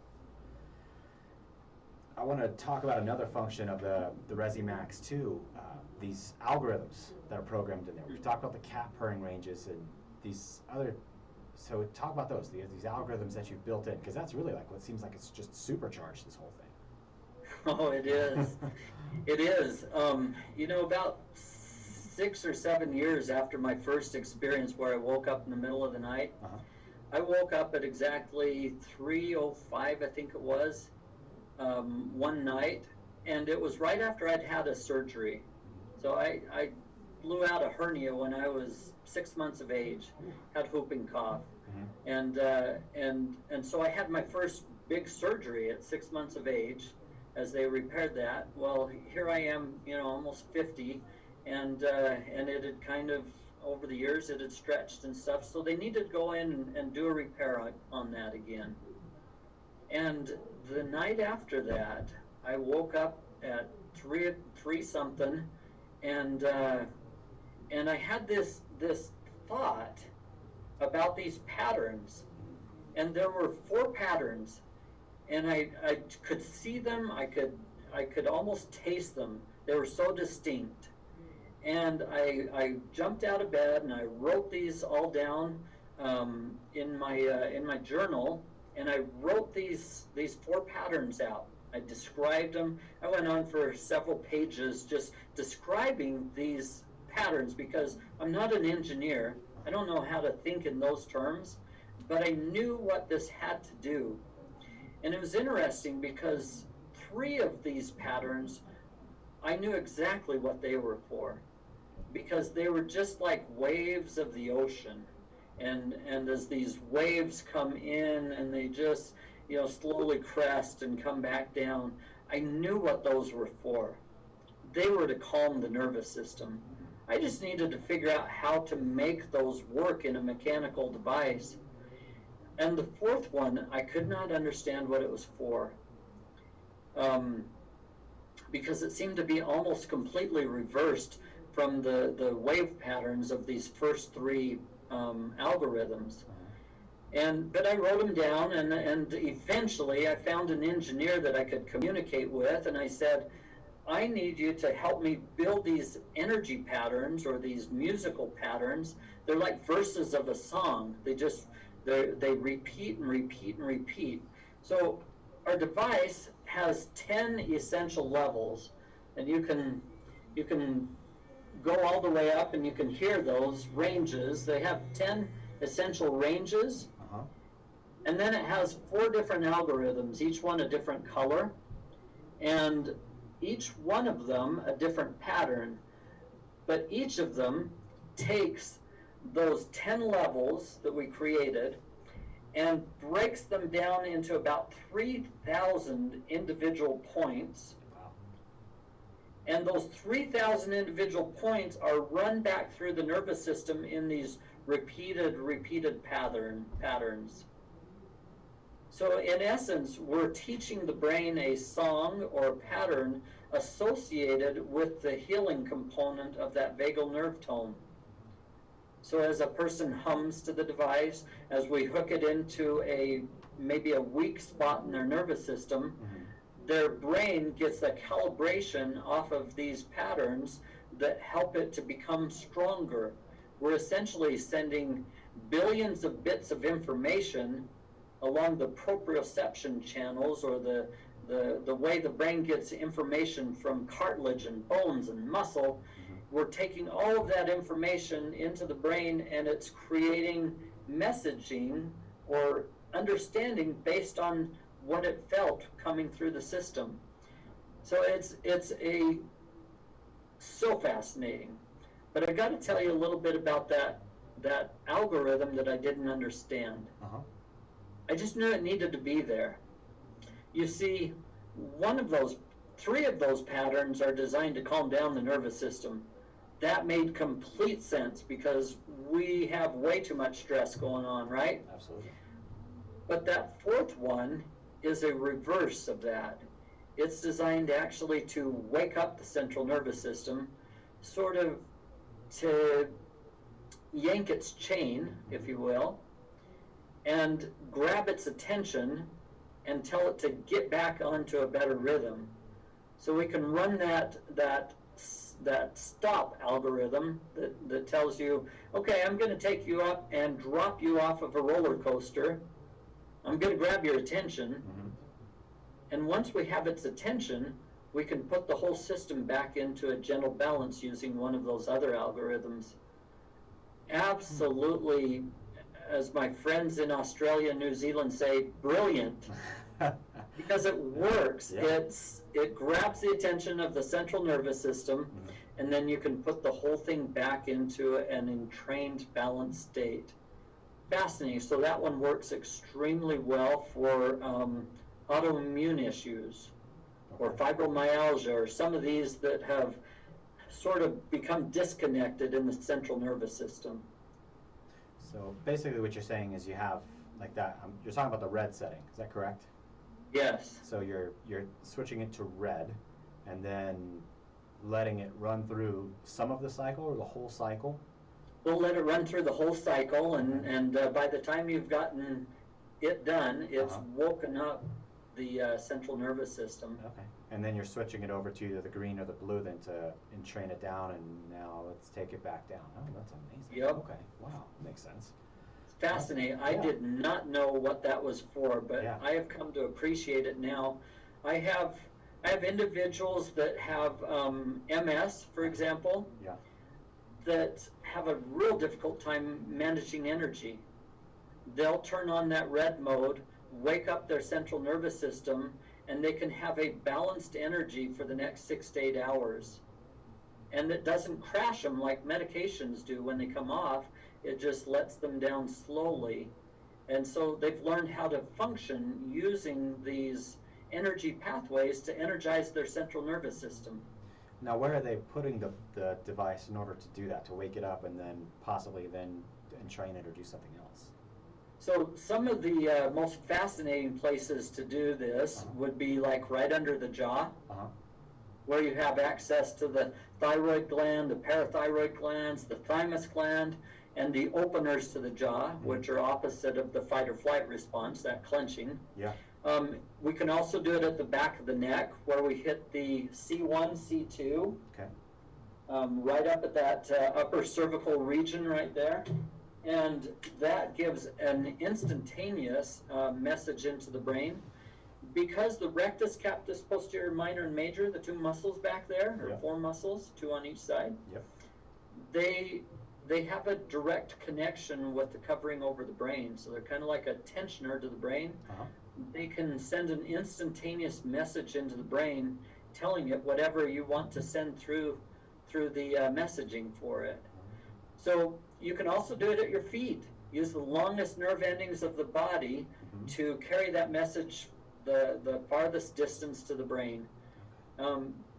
I want to talk about another function of the ResiMax too, these algorithms that are programmed in there. We've talked about the cap purring ranges and these other, so talk about those, these algorithms that you've built in, because that's really like what seems like it's just supercharged this whole thing. Oh, it is. It is. About 6 or 7 years after my first experience where I woke up in the middle of the night. Uh-huh. I woke up at exactly 3:05, I think it was, one night, and it was right after I'd had a surgery. So I blew out a hernia when I was 6 months of age, had whooping cough, and so I had my first big surgery at 6 months of age as they repaired that. Well, here I am, almost 50, and it had kind of, over the years, it had stretched and stuff, so they needed to go in and do a repair on that again. And the night after that, I woke up at three something, and I had this thought about these patterns, and there were 4 patterns, and I could see them. I could almost taste them. They were so distinct. And I jumped out of bed and I wrote these all down in my journal, and I wrote these 4 patterns out. I described them. I went on for several pages just describing these patterns because I'm not an engineer. I don't know how to think in those terms, but I knew what this had to do. And it was interesting because 3 of these patterns, I knew exactly what they were for, because they were just like waves of the ocean. And as these waves come in and they just, slowly crest and come back down, I knew what those were for. They were to calm the nervous system. I just needed to figure out how to make those work in a mechanical device. And the 4th one, I could not understand what it was for, because it seemed to be almost completely reversed from the wave patterns of these first 3 algorithms. But I wrote them down, and eventually I found an engineer that I could communicate with, and I said, I need you to help me build these energy patterns or these musical patterns. They're like verses of a song. They repeat and repeat and repeat. So our device has 10 essential levels, and you can go all the way up and you can hear those ranges. They have 10 essential ranges. And then it has 4 different algorithms, each one a different color, and each one of them a different pattern. But each of them takes those 10 levels that we created and breaks them down into about 3,000 individual points. Wow. And those 3,000 individual points are run back through the nervous system in these repeated patterns. So in essence, we're teaching the brain a song or a pattern associated with the healing component of that vagal nerve tone. So as a person hums to the device, as we hook it into maybe a weak spot in their nervous system, their brain gets a calibration off of these patterns that help it to become stronger. We're essentially sending billions of bits of information along the proprioception channels, or the way the brain gets information from cartilage and bones and muscle. We're taking all of that information into the brain, and it's creating messaging or understanding based on what it felt coming through the system. So it's so fascinating. But I got to tell you a little bit about that algorithm that I didn't understand. I just knew it needed to be there. You see, 3 of those patterns are designed to calm down the nervous system. That made complete sense because we have way too much stress going on, right? Absolutely. But that 4th one is a reverse of that. It's designed actually to wake up the central nervous system, sort of to yank its chain, if you will, and grab its attention and tell it to get back onto a better rhythm. So we can run that stop algorithm that tells you, okay, I'm going to take you up and drop you off of a roller coaster. I'm going to grab your attention. And once we have its attention, we can put the whole system back into a gentle balance using one of those other algorithms. Absolutely, as my friends in Australia and New Zealand say, brilliant. Because it works. Yeah. It grabs the attention of the central nervous system, and then you can put the whole thing back into an entrained, balanced state. Fascinating. So that one works extremely well for autoimmune issues, or fibromyalgia, or some of these that have sort of become disconnected in the central nervous system. So basically what you're saying is you have like that, you're talking about the red setting, is that correct? Yes. So you're switching it to red and then letting it run through some of the cycle or the whole cycle? We'll let it run through the whole cycle, and by the time you've gotten it done, it's woken up the central nervous system. Okay. And then you're switching it over to either the green or the blue then to entrain it down, and now let's take it back down. Oh, that's amazing. Yep. Okay. Wow. Makes sense. It's fascinating. I did not know what that was for, but I have come to appreciate it now. I have individuals that have MS, for example, that have a real difficult time managing energy. They'll turn on that red mode, wake up their central nervous system, and they can have a balanced energy for the next 6 to 8 hours. And it doesn't crash them like medications do when they come off. It just lets them down slowly. And so they've learned how to function using these energy pathways to energize their central nervous system. Now, where are they putting the device in order to do that, to wake it up and then possibly then entrain it or do something else? So some of the most fascinating places to do this would be like right under the jaw, where you have access to the thyroid gland, the parathyroid glands, the thymus gland, and the openers to the jaw, which are opposite of the fight or flight response, that clenching. Yeah. We can also do it at the back of the neck, where we hit the C1, C2, right up at that upper cervical region right there. And that gives an instantaneous message into the brain. Because the rectus, captus, posterior, minor, and major, the two muscles back there, or four muscles, two on each side, they have a direct connection with the covering over the brain. So they're kind of like a tensioner to the brain. They can send an instantaneous message into the brain, telling it whatever you want to send through the messaging for it. So you can also do it at your feet. Use the longest nerve endings of the body to carry that message the farthest distance to the brain.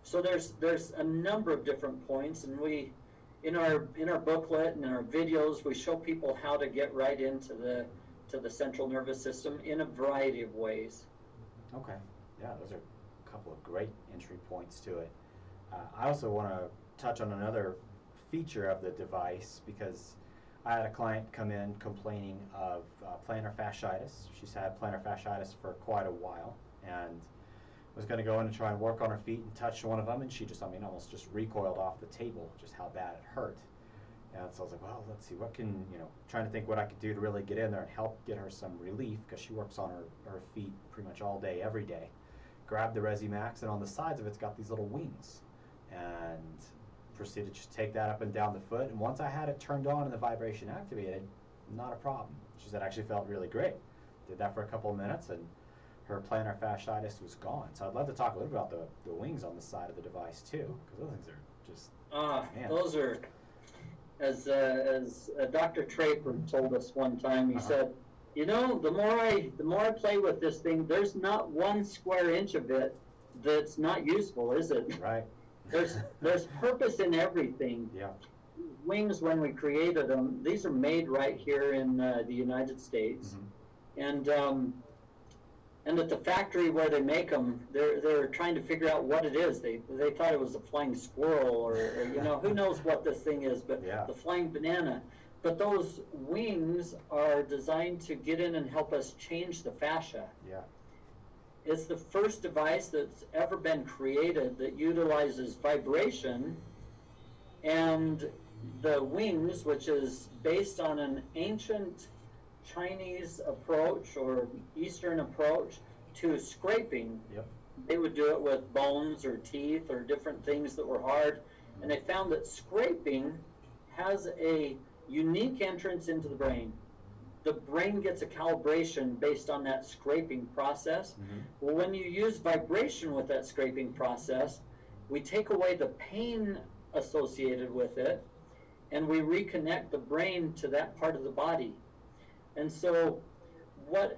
So there's a number of different points, and we in our booklet and in our videos we show people how to get right into the central nervous system in a variety of ways. Okay, yeah, those are a couple of great entry points to it. I also want to touch on another feature of the device, because I had a client come in complaining of plantar fasciitis. She's had plantar fasciitis for quite a while, and was going to go in and try and work on her feet and touch one of them, and she just, almost just recoiled off the table, just how bad it hurt. And so I was like, well, let's see, what can, trying to think what I could do to really get in there and help get her some relief, because she works on her feet pretty much all day, every day. Grabbed the Resimax, and on the sides of it's got these little wings. And proceeded to just take that up and down the foot. And once I had it turned on and the vibration activated, not a problem. She said it actually felt really great. Did that for a couple of minutes, and her plantar fasciitis was gone. So I'd love to talk a little about the wings on the side of the device too, because those things are just, man. Those are, as Dr. Traper told us one time, he said, the more I play with this thing, there's not 1 square inch of it that's not useful, is it? Right. There's purpose in everything. Yeah. Wings, when we created them, these are made right here in the United States, and at the factory where they make them, they're trying to figure out what it is. They thought it was a flying squirrel, or who knows what this thing is, but the flying banana. But those wings are designed to get in and help us change the fascia. Yeah. It's the first device that's ever been created that utilizes vibration, and the wings, which is based on an ancient Chinese approach or Eastern approach to scraping. They would do it with bones or teeth or different things that were hard. And they found that scraping has a unique entrance into the brain. The brain gets a calibration based on that scraping process. Well, when you use vibration with that scraping process, we take away the pain associated with it, and we reconnect the brain to that part of the body. And so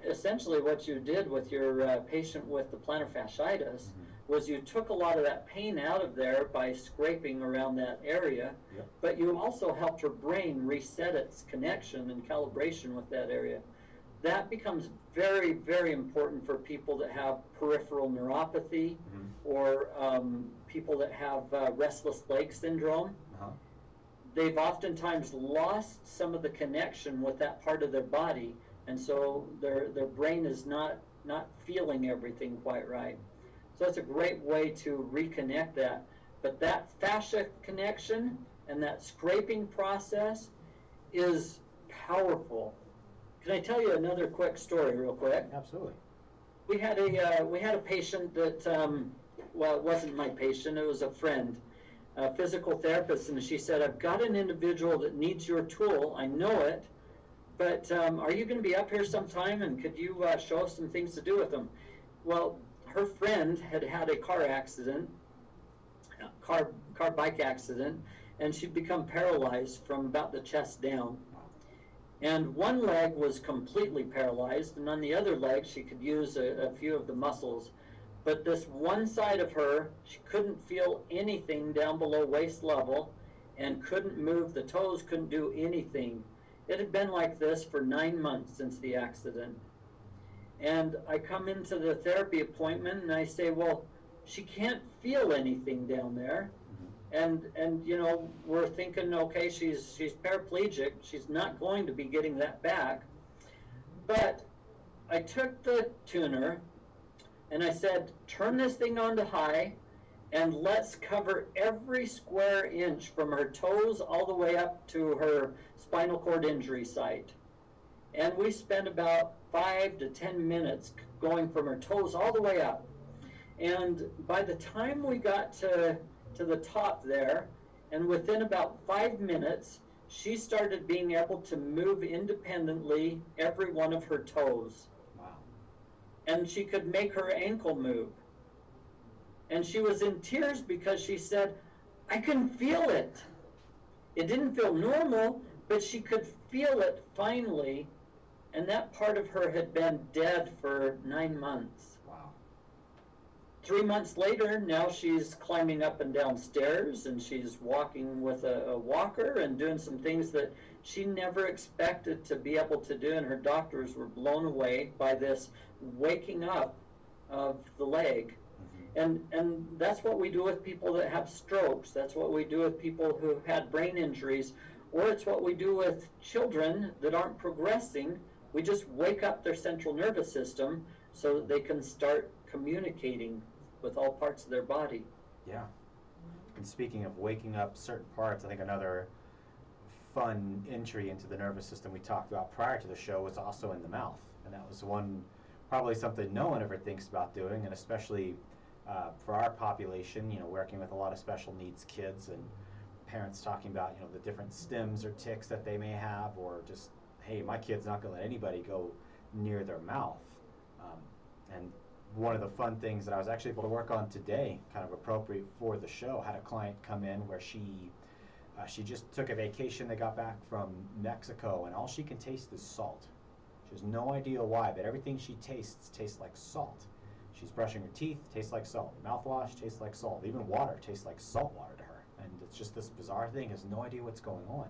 essentially what you did with your patient with the plantar fasciitis was you took a lot of that pain out of there by scraping around that area, but you also helped her brain reset its connection and calibration with that area. That becomes very, very important for people that have peripheral neuropathy or people that have restless leg syndrome. They've oftentimes lost some of the connection with that part of their body, and so their brain is not feeling everything quite right. So it's a great way to reconnect that. But that fascia connection and that scraping process is powerful. Can I tell you another quick story real quick? Absolutely. We had a patient that, well, it wasn't my patient, it was a friend, a physical therapist, and she said, I've got an individual that needs your tool, I know it, but are you going to be up here sometime, and could you show us some things to do with them? Well, her friend had had a car accident, car-bike accident, and she'd become paralyzed from about the chest down. And one leg was completely paralyzed, and on the other leg she could use a few of the muscles. But this one side of her, she couldn't feel anything down below waist level and couldn't move the toes, couldn't do anything. It had been like this for 9 months since the accident. And I come into the therapy appointment and I say, well, she can't feel anything down there. And you know, we're thinking, okay, she's paraplegic. She's not going to be getting that back. But I took the tuner and I said, turn this thing on to high and let's cover every square inch from her toes all the way up to her spinal cord injury site. And we spent about 5 to 10 minutes going from her toes all the way up. And by the time we got to the top there, and within about 5 minutes, she started being able to move independently every one of her toes. Wow. And she could make her ankle move. And she was in tears because she said, I can feel it. It didn't feel normal, but she could feel it finally, and that part of her had been dead for 9 months. Wow. 3 months later, now she's climbing up and down stairs, and she's walking with a walker and doing some things that she never expected to be able to do, and her doctors were blown away by this waking up of the leg. And that's what we do with people that have strokes. That's what we do with people who have had brain injuries, or it's what we do with children that aren't progressing. We just wake up their central nervous system so that they can start communicating with all parts of their body. Yeah. And speaking of waking up certain parts, I think another fun entry into the nervous system we talked about prior to the show was also in the mouth. And that was probably something no one ever thinks about doing, and especially for our population, you know, working with a lot of special needs kids and parents talking about, you know, the different stems or tics that they may have, or just, hey, my kid's not going to let anybody go near their mouth. And one of the fun things that I was actually able to work on today, kind of appropriate for the show, had a client come in where she just took a vacation. They got back from Mexico, and all she can taste is salt. She has no idea why, but everything she tastes like salt. She's brushing her teeth, tastes like salt. Mouthwash tastes like salt. Even water tastes like salt water to her. And it's just this bizarre thing, has no idea what's going on.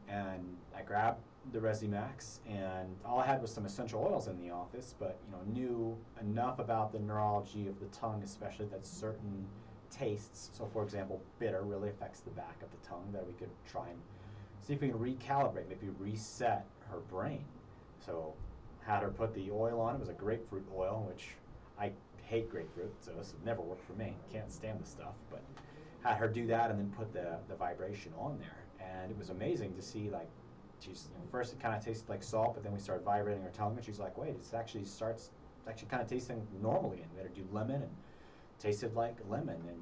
And I grabbed the Resimax, and all I had was some essential oils in the office, but you know, knew enough about the neurology of the tongue, especially that certain tastes, so for example, bitter really affects the back of the tongue, that we could try and see if we can recalibrate, maybe reset her brain. So had her put the oil on. It was a grapefruit oil, which I hate grapefruit, so this would never work for me. Can't stand the stuff, but had her do that and then put the vibration on there. And it was amazing to see, like, she's, you know, first it kind of tasted like salt, but then we started vibrating her tongue, and she's like, wait, it actually starts actually kind of tasting normally, and we had to do lemon, and tasted like lemon, and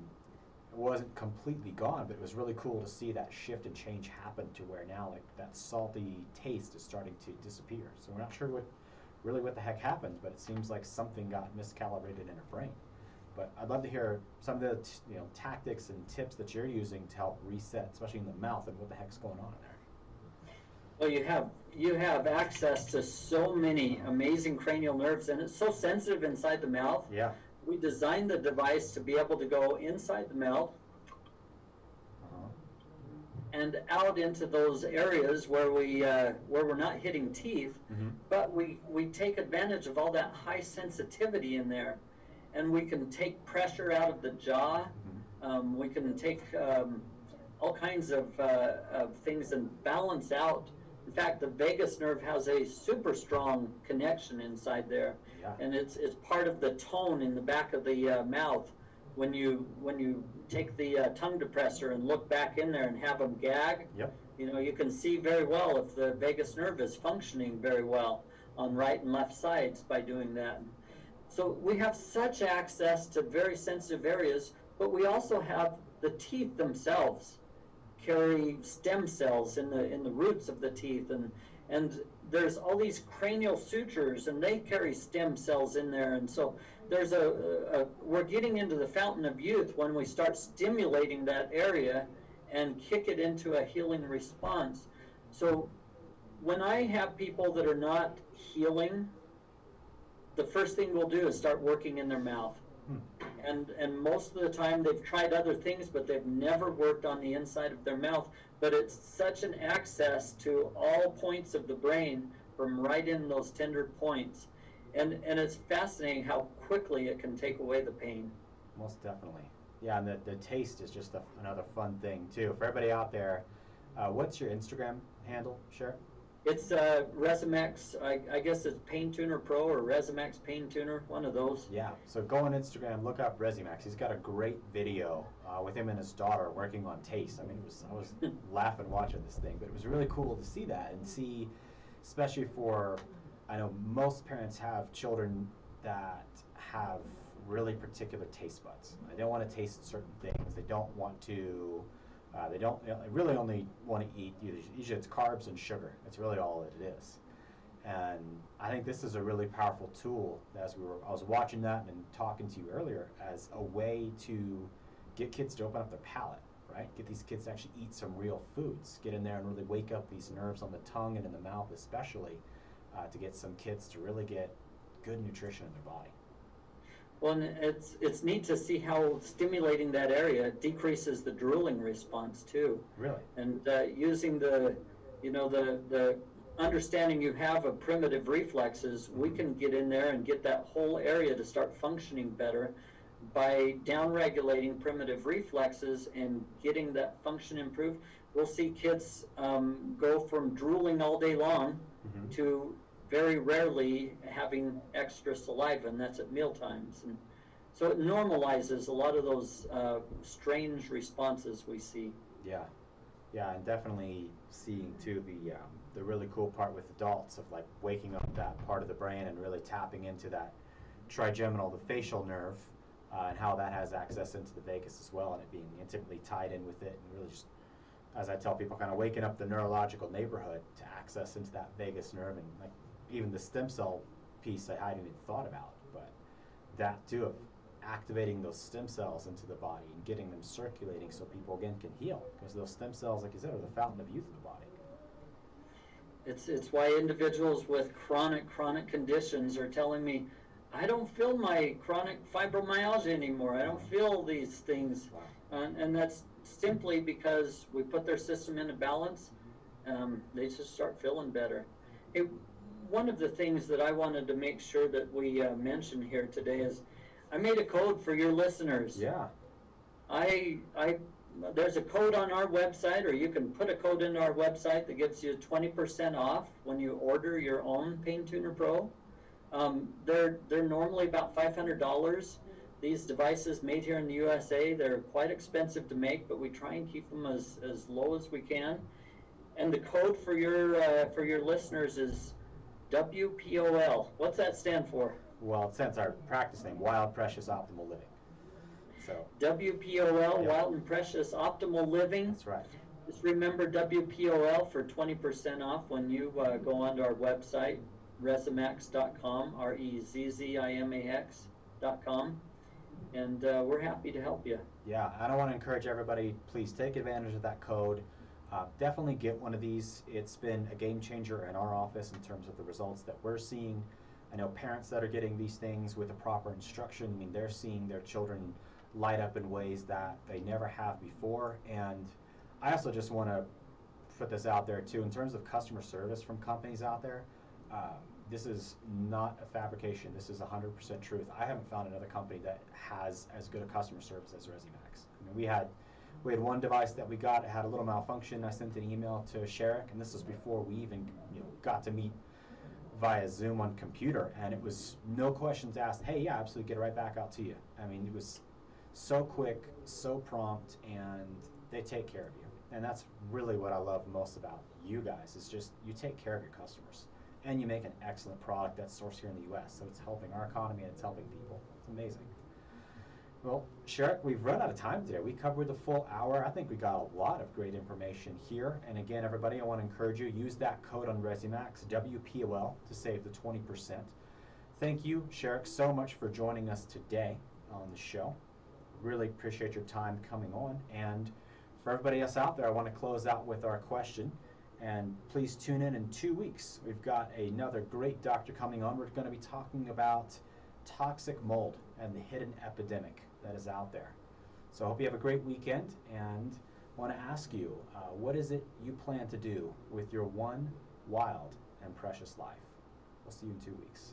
it wasn't completely gone, but it was really cool to see that shift and change happen to where now like that salty taste is starting to disappear. So we're not sure what the heck happened, but it seems like something got miscalibrated in her brain. But I'd love to hear some of the tactics and tips that you're using to help reset, especially in the mouth, and what the heck's going on in there. Well, you have access to so many amazing cranial nerves, and it's so sensitive inside the mouth. Yeah. We designed the device to be able to go inside the mouth and out into those areas where we're not hitting teeth, but we take advantage of all that high sensitivity in there, and we can take pressure out of the jaw. We can take all kinds of things and balance out. In fact, the vagus nerve has a super strong connection inside there, and it's part of the tone in the back of the mouth. When you take the tongue depressor and look back in there and have them gag, you can see very well if the vagus nerve is functioning very well on right and left sides by doing that. So we have such access to very sensitive areas, but we also have the teeth themselves carry stem cells in the roots of the teeth, and there's all these cranial sutures, and they carry stem cells in there, and so there's we're getting into the fountain of youth when we start stimulating that area and kick it into a healing response. So when I have people that are not healing, the first thing we'll do is start working in their mouth. And most of the time they've tried other things, but they've never worked on the inside of their mouth. But it's such an access to all points of the brain from right in those tender points. And it's fascinating how quickly it can take away the pain. Most definitely. Yeah, and the taste is just another fun thing too. For everybody out there, what's your Instagram handle, Sher? It's Resimex, I guess it's Pain Tuner Pro or Resimex Pain Tuner, one of those. Yeah, so go on Instagram, look up Resimex. He's got a great video with him and his daughter working on taste. I mean, I was laughing watching this thing, but it was really cool to see that and see, especially for, I know most parents have children that have really particular taste buds. They don't want to taste certain things. They don't want to. They really only want to eat, usually it's carbs and sugar. That's really all that it is. And I think this is a really powerful tool I was watching that and talking to you earlier as a way to get kids to open up their palate, right? Get these kids to actually eat some real foods, get in there and really wake up these nerves on the tongue and in the mouth especially, to get some kids to really get good nutrition in their body. Well, and it's neat to see how stimulating that area decreases the drooling response too. Really? And using the understanding you have of primitive reflexes, we can get in there and get that whole area to start functioning better by downregulating primitive reflexes and getting that function improved. We'll see kids go from drooling all day long to very rarely having extra saliva, and that's at meal times. And so it normalizes a lot of those strange responses we see. Yeah, and definitely seeing too the really cool part with adults of like waking up that part of the brain and really tapping into that trigeminal, the facial nerve, and how that has access into the vagus as well, and it being intimately tied in with it, and really just, as I tell people, kind of waking up the neurological neighborhood to access into that vagus nerve, and like even the stem cell piece I hadn't even thought about, but that too of activating those stem cells into the body and getting them circulating so people again can heal, because those stem cells, like you said, are the fountain of youth of the body. It's why individuals with chronic conditions are telling me, I don't feel my chronic fibromyalgia anymore. I don't feel these things. Wow. And that's simply because we put their system into balance. They just start feeling better. One of the things that I wanted to make sure that we mention here today is I made a code for your listeners. Yeah. There's a code on our website, or you can put a code into our website that gives you 20% off when you order your own Pain Tuner Pro. They're normally about $500. These devices made here in the USA, they're quite expensive to make, but we try and keep them as low as we can. And the code for your listeners is WPOL. What's that stand for? Well, since our practice name, Wild Precious Optimal Living. So WPOL, Yep. Wild and Precious Optimal Living. that's right. Just remember WPOL for 20% off when you go onto our website, rezimax.com, REZZIMAX.com, and we're happy to help you. Yeah, and I want to encourage everybody, please take advantage of that code. Definitely get one of these. It's been a game changer in our office in terms of the results that we're seeing. I know parents that are getting these things with the proper instruction, I mean, they're seeing their children light up in ways that they never have before. And I also just want to put this out there too, in terms of customer service from companies out there. This is not a fabrication. This is 100% truth. I haven't found another company that has as good a customer service as Rezimax. I mean, we had one device that we got. It had a little malfunction. I sent an email to Sherrick, and this was before we even got to meet via Zoom on computer, and it was no questions asked. Hey, yeah, absolutely, get it right back out to you. I mean, it was so quick, so prompt, and they take care of you. And that's really what I love most about you guys, is just you take care of your customers. And you make an excellent product that's sourced here in the U.S. So it's helping our economy and it's helping people. It's amazing. Well, Sherrick, we've run out of time today. We covered the full hour. I think we got a lot of great information here. And again, everybody, I want to encourage you, use that code on Rezimax, WPOL, to save the 20%. Thank you, Sherrick, so much for joining us today on the show. Really appreciate your time coming on. And for everybody else out there, I want to close out with our question. And please tune in 2 weeks. We've got another great doctor coming on. We're going to be talking about toxic mold and the hidden epidemic that is out there. So I hope you have a great weekend, and want to ask you, what is it you plan to do with your one wild and precious life? We'll see you in 2 weeks.